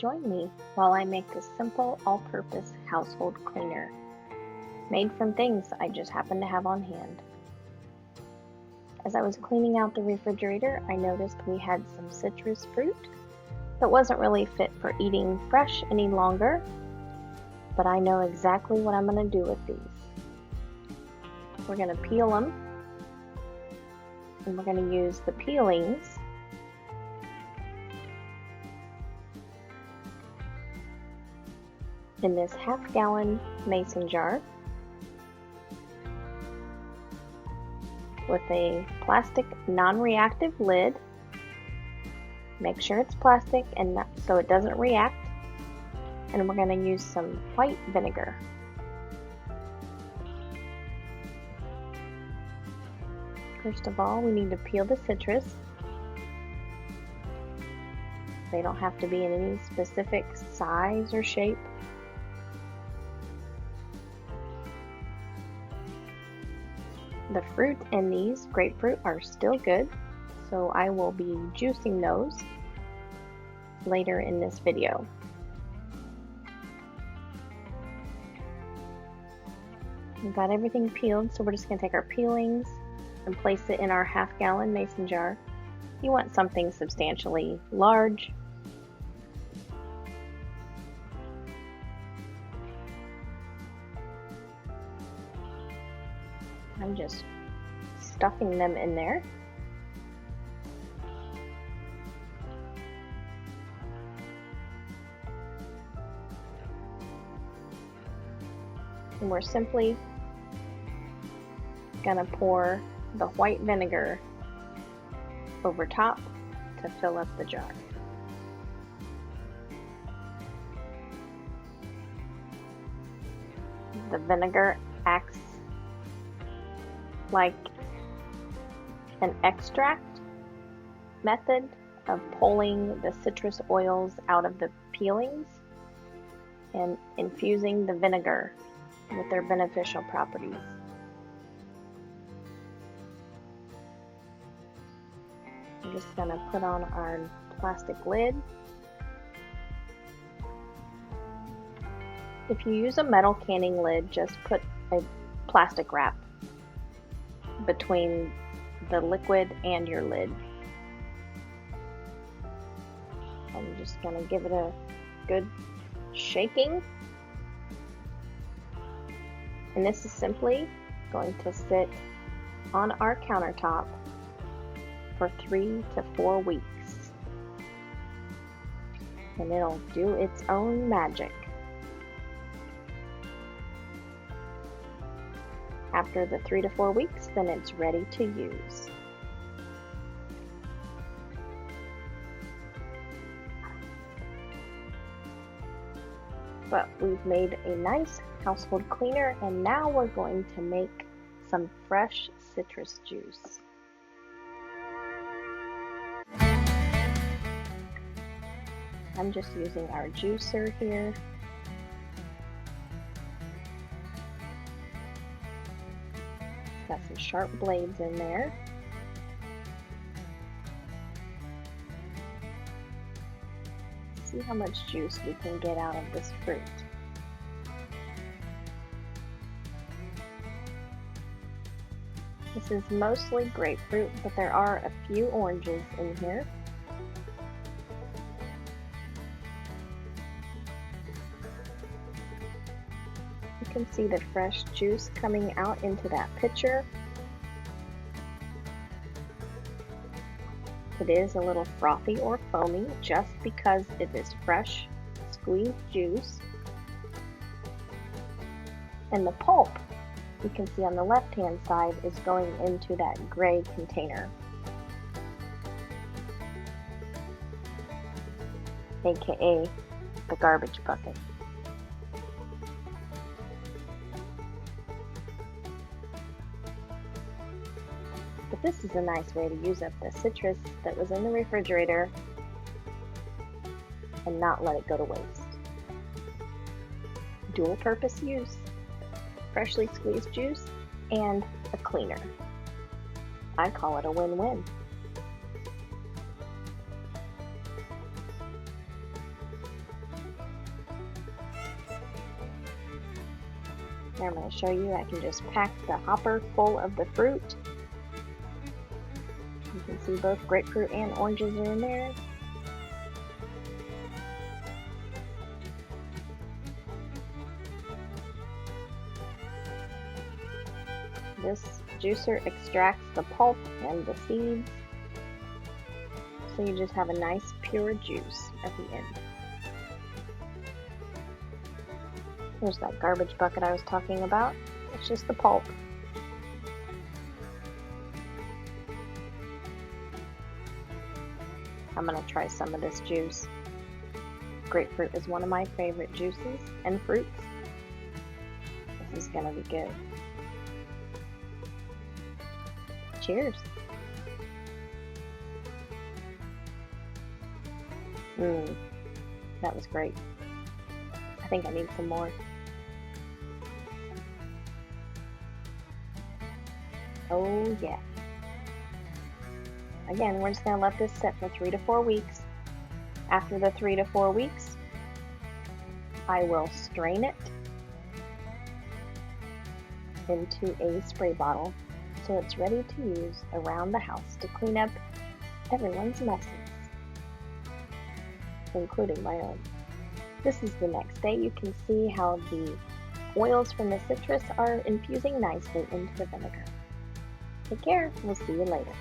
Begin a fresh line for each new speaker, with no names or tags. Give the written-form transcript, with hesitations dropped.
Join me while I make this simple all-purpose household cleaner, made from things I just happen to have on hand. As I was cleaning out the refrigerator, I noticed we had some citrus fruit that wasn't really fit for eating fresh any longer, but I know exactly what I'm going to do with these. We're going to peel them, and we're going to use the peelings in this half-gallon mason jar with a plastic non-reactive lid. Make sure it's plastic and so it doesn't react. And we're going to use some white vinegar. First of all, we need to peel the citrus. They don't have to be in any specific size or shape. The fruit in these grapefruit are still good, so I will be juicing those later in this video. We've got everything peeled, so we're just going to take our peelings and place it in our half-gallon mason jar. You want something substantially large. I'm just stuffing them in there. And we're simply gonna pour the white vinegar over top to fill up the jar. The vinegar acts like an extract method of pulling the citrus oils out of the peelings and infusing the vinegar with their beneficial properties. I'm just going to put on our plastic lid. If you use a metal canning lid, just put a plastic wrap between the liquid and your lid. I'm just going to give it a good shaking. And this is simply going to sit on our countertop for 3 to 4 weeks. And it'll do its own magic. After the 3 to 4 weeks, then it's ready to use. But we've made a nice household cleaner, and now we're going to make some fresh citrus juice. I'm just using our juicer here. Got some sharp blades in there. See how much juice we can get out of this fruit. This is mostly grapefruit, but there are a few oranges in here. You can see the fresh juice coming out into that pitcher. It is a little frothy or foamy just because it is fresh squeezed juice. And the pulp, you can see on the left-hand side, is going into that gray container, aka the garbage bucket. But this is a nice way to use up the citrus that was in the refrigerator and not let it go to waste. Dual purpose use, freshly squeezed juice and a cleaner. I call it a win-win. Here I'm going to show you, I can just pack the hopper full of the fruit. You can see both grapefruit and oranges are in there. This juicer extracts the pulp and the seeds, so you just have a nice pure juice at the end. Here's that garbage bucket I was talking about. It's just the pulp. I'm going to try some of this juice. Grapefruit is one of my favorite juices and fruits. This is going to be good. Cheers. That was great. I think I need some more. Oh yeah. Again, we're just going to let this sit for 3 to 4 weeks. After the 3 to 4 weeks, I will strain it into a spray bottle so it's ready to use around the house to clean up everyone's messes, including my own. This is the next day. You can see how the oils from the citrus are infusing nicely into the vinegar. Take care. We'll see you later.